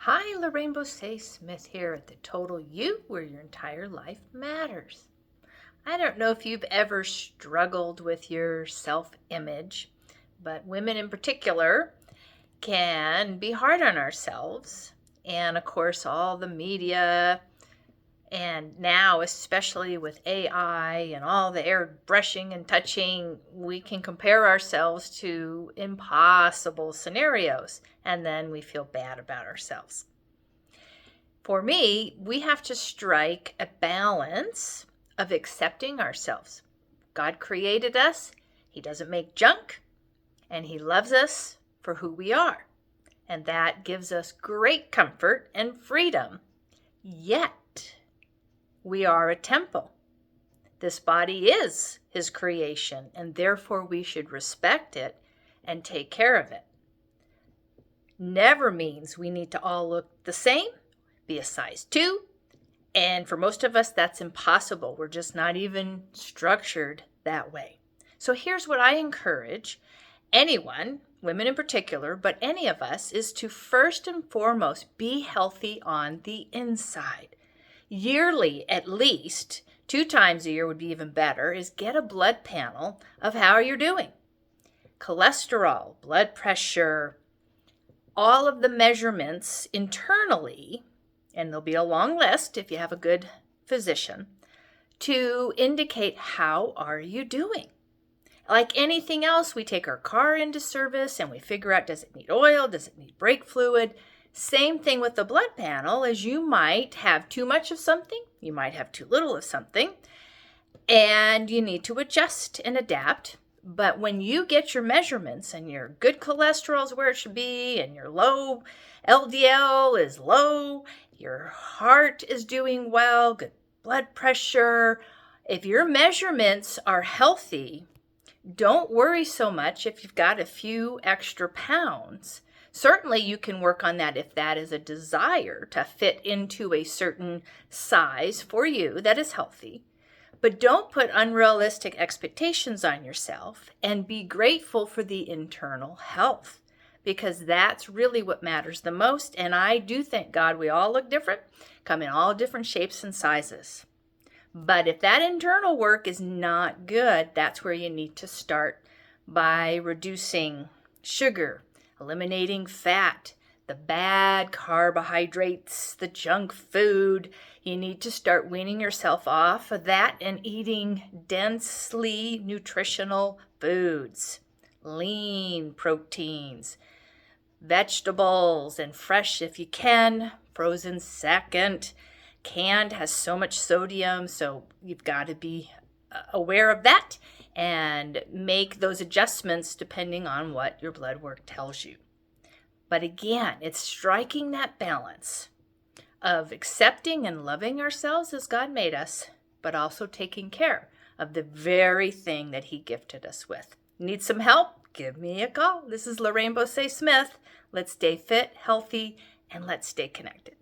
Hi, Lorraine Bosse-Smith here at the Total You, where your entire life matters. I don't know if you've ever struggled with your self-image, but women in particular can be hard on ourselves. And of course, all the media, and now especially with AI and all the airbrushing and touching, we can compare ourselves to impossible scenarios, and then we feel bad about ourselves. For me, we have to strike a balance of accepting ourselves. God created us, He doesn't make junk, and He loves us for who we are. And that gives us great comfort and freedom. Yet, we are a temple. This body is His creation, and therefore we should respect it and take care of it. Never means we need to all look the same, be a size 2, and for most of us that's impossible. We're just not even structured that way. So here's what I encourage anyone, women in particular, but any of us, is to first and foremost be healthy on the inside. Yearly, at least 2 times a year would be even better, is get a blood panel of how you're doing. Cholesterol, blood pressure, all of the measurements internally, and there'll be a long list if you have a good physician, to indicate how are you doing. Like anything else, we take our car into service and we figure out, does it need oil? Does it need brake fluid? Same thing with the blood panel, as you might have too much of something, you might have too little of something, and you need to adjust and adapt. But when you get your measurements and your good cholesterol is where it should be, and your low LDL is low, your heart is doing well, good blood pressure, if your measurements are healthy, don't worry so much if you've got a few extra pounds. Certainly you can work on that if that is a desire to fit into a certain size for you that is healthy. But don't put unrealistic expectations on yourself, and be grateful for the internal health, because that's really what matters the most. And I do thank God we all look different, come in all different shapes and sizes. But if that internal work is not good, that's where you need to start by reducing sugar, eliminating fat, the bad carbohydrates, the junk food. You need to start weaning yourself off of that and eating densely nutritional foods, lean proteins, vegetables, and fresh if you can, frozen second. Canned has so much sodium, so you've got to be aware of that and make those adjustments depending on what your blood work tells you. But again, it's striking that balance of accepting and loving ourselves as God made us, but also taking care of the very thing that He gifted us with. Need some help? Give me a call. This is Lorraine Bosse-Smith. Let's stay fit, healthy, and let's stay connected.